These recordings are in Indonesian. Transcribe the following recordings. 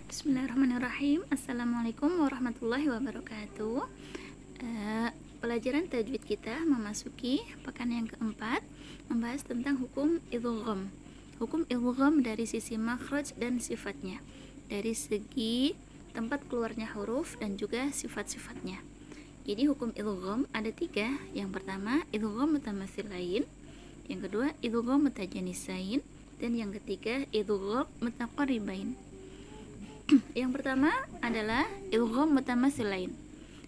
Bismillahirrahmanirrahim. Assalamualaikum warahmatullahi wabarakatuh. Pelajaran tajwid kita memasuki pekan yang keempat, membahas tentang hukum idgham. Hukum idgham dari sisi makhraj dan sifatnya, dari segi tempat keluarnya huruf dan juga sifat-sifatnya. Jadi hukum idgham ada 3. Yang pertama idgham mutamatsilain, yang kedua idgham mutajanisain, dan yang ketiga idgham mutaqarribain. Yang pertama adalah idgham mutamatsilain.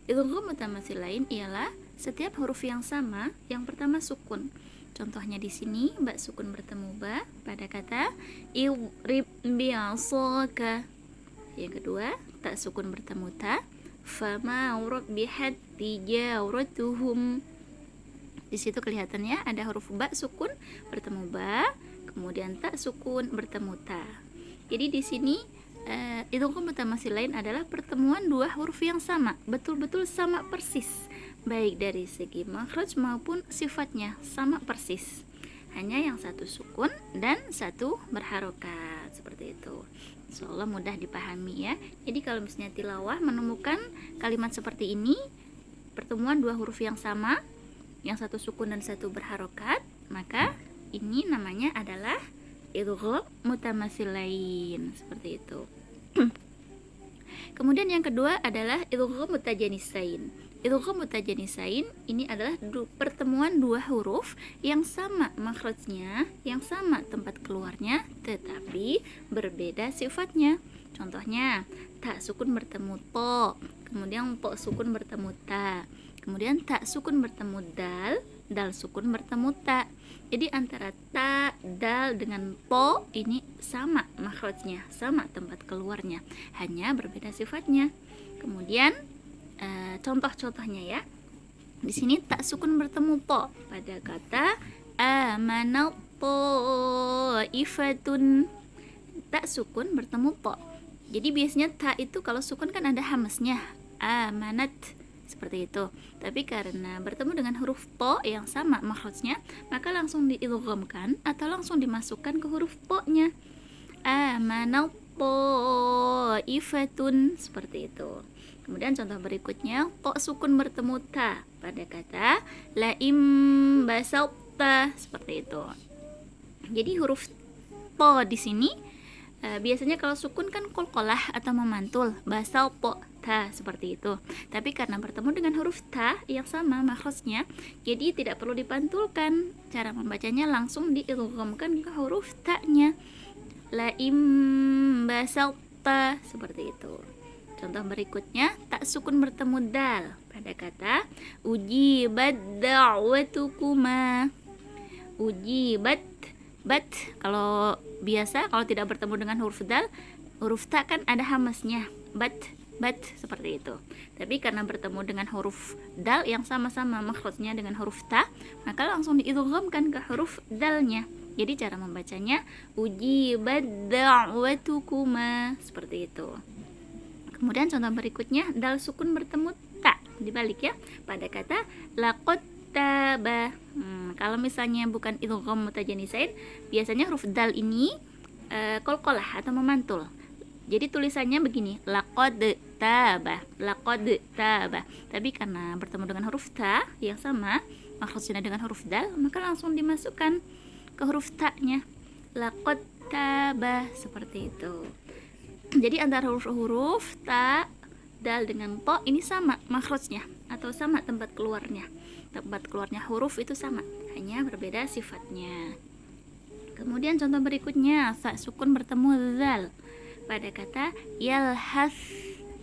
Idgham mutamatsilain ialah setiap huruf yang sama yang pertama sukun. Contohnya di sini ba sukun bertemu ba pada kata idrib bi'asaka. Yang kedua ta sukun bertemu ta, fama rabbihat tijaratuhum. Di situ kelihatannya ada huruf ba sukun bertemu ba, kemudian ta sukun bertemu ta. Jadi di sini idgham mutamatsilain adalah pertemuan dua huruf yang sama, betul-betul sama persis, baik dari segi makhraj maupun sifatnya sama persis. Hanya yang satu sukun dan satu berharokat, seperti itu. Insyaallah mudah dipahami ya. Jadi kalau misalnya tilawah menemukan kalimat seperti ini, pertemuan dua huruf yang sama, yang satu sukun dan satu berharokat, maka ini namanya adalah idgham mutamatsilain, seperti itu. Kemudian yang kedua adalah idgham mutajanisain. Idgham mutajanisain ini adalah pertemuan dua huruf yang sama makhrajnya, yang sama tempat keluarnya, tetapi berbeda sifatnya. Contohnya, ta sukun bertemu to, kemudian po sukun bertemu ta, kemudian ta sukun bertemu dal, dal sukun bertemu ta. Jadi antara ta, dal dengan po ini sama makhrajnya, sama tempat keluarnya, hanya berbeda sifatnya. Kemudian contoh-contohnya ya. Di sini ta sukun bertemu po pada kata amanat ifatun. Ta sukun bertemu po. Jadi biasanya ta itu kalau sukun kan ada hamznya, amanat, seperti itu. Tapi karena bertemu dengan huruf po yang sama makhrajnya, maka langsung diidghamkan atau langsung dimasukkan ke huruf po-nya. Amanat ifatun, seperti itu. Kemudian contoh berikutnya, po sukun bertemu ta pada kata laim basauta, seperti itu. Jadi huruf po di sini biasanya kalau sukun kan qalqalah atau memantul, basal po ta, seperti itu. Tapi karena bertemu dengan huruf ta yang sama makhrajnya, jadi tidak perlu dipantulkan. Cara membacanya langsung diidghamkan ke huruf ta-nya. Laim basal ta, seperti itu. Contoh berikutnya, tak sukun bertemu dal pada kata ujibat da'watukuma. Ujibat, bat kalau biasa kalau tidak bertemu dengan huruf dal, huruf ta kan ada hamznya, bat, seperti itu. Tapi karena bertemu dengan huruf dal yang sama-sama makhrajnya dengan huruf ta, maka langsung diidghamkan ke huruf dalnya. Jadi cara membacanya ujibat da'watukuma, seperti itu. Kemudian contoh berikutnya, dal sukun bertemu ta, dibalik ya, pada kata laqad taba. Kalau misalnya bukan idgham mutajanisain, biasanya huruf dal ini qalqalah atau memantul. Jadi tulisannya begini, laqad taba, laqad taba. Tapi karena bertemu dengan huruf ta yang sama makhrajnya dengan huruf dal, maka langsung dimasukkan ke huruf ta-nya, laqad taba, seperti itu. Jadi antara huruf ta, dal dengan po ini sama makhrajnya atau sama tempat keluarnya. Tempat keluarnya huruf itu sama, hanya berbeda sifatnya. Kemudian contoh berikutnya, sa sukun bertemu zal pada kata yalhas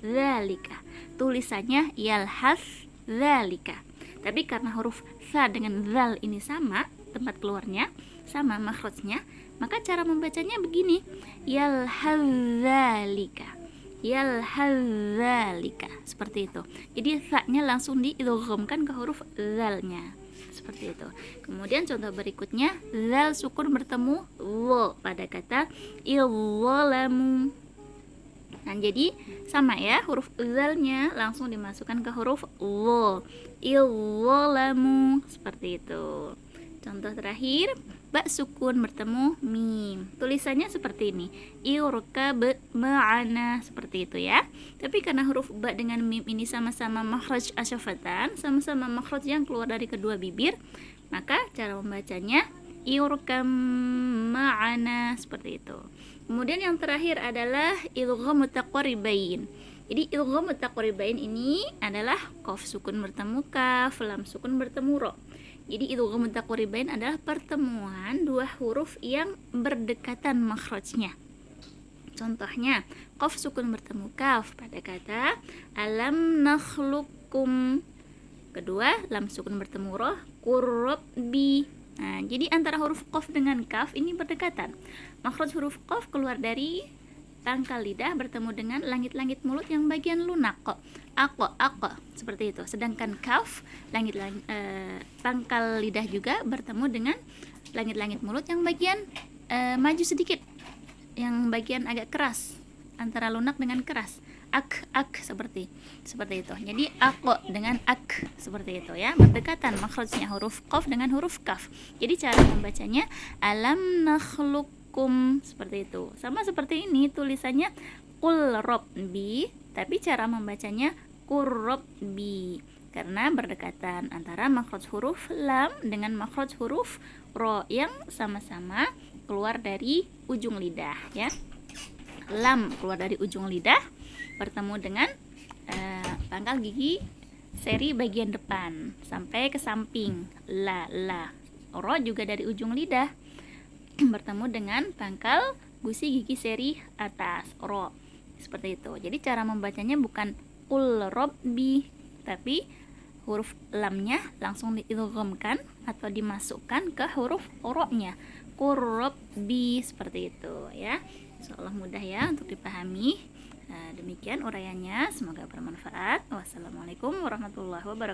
zalika. Tulisannya yalhas zalika. Tapi karena huruf sa dengan zal ini sama tempat keluarnya, sama makhrajnya, maka cara membacanya begini, yalhazalika, yalhazalika, seperti itu. Jadi sa-nya langsung diidghamkan ke huruf zalnya, seperti itu. Kemudian contoh berikutnya, zal sukun bertemu wo pada kata idzalamu. Nah, jadi sama ya, huruf zalnya langsung dimasukkan ke huruf wo, idzalamu, seperti itu. Contoh terakhir, ba sukun bertemu mim. Tulisannya seperti ini, irkab ma'ana, seperti itu ya. Tapi karena huruf ba dengan mim ini sama-sama makhraj asyafatan, sama-sama makhraj yang keluar dari kedua bibir, maka cara membacanya irkam ma'ana, seperti itu. Kemudian yang terakhir adalah idgham mutaqaribain. Jadi idgham mutaqaribain ini adalah qaf sukun bertemu kaf, lam sukun bertemu ro. Jadi idgham mutaqaribain adalah pertemuan dua huruf yang berdekatan makhrajnya. Contohnya, qaf sukun bertemu kaf pada kata alam nakhluqukum. Kedua, lam sukun bertemu ro, qurrabbi. Nah, jadi antara huruf qaf dengan kaf ini berdekatan. Makhraj huruf qaf keluar dari pangkal lidah bertemu dengan langit-langit mulut yang bagian lunak kok. Ako, seperti itu. Sedangkan kaf, pangkal lidah juga bertemu dengan langit-langit mulut yang bagian maju sedikit, yang bagian agak keras, antara lunak dengan keras. Ak seperti itu. Jadi ako dengan ak seperti itu ya, berdekatan makhrajnya huruf qaf dengan huruf kaf. Jadi cara membacanya alam nakhluqukum, seperti itu. Sama seperti ini tulisannya qul rabbi, tapi cara membacanya qurrabbi karena berdekatan antara makhraj huruf lam dengan makhraj huruf ro yang sama-sama keluar dari ujung lidah ya. Lam keluar dari ujung lidah bertemu dengan pangkal gigi seri bagian depan sampai ke samping. La. Ro juga dari ujung lidah bertemu dengan pangkal gusi gigi seri atas. Ro. Seperti itu. Jadi cara membacanya bukan qul rabbi, tapi huruf lamnya langsung diidghamkan atau dimasukkan ke huruf ro-nya. Qurrabbi, seperti itu ya. Insyaallah mudah ya untuk dipahami. Demikian uraiannya, semoga bermanfaat. Wassalamualaikum warahmatullahi wabarakatuh.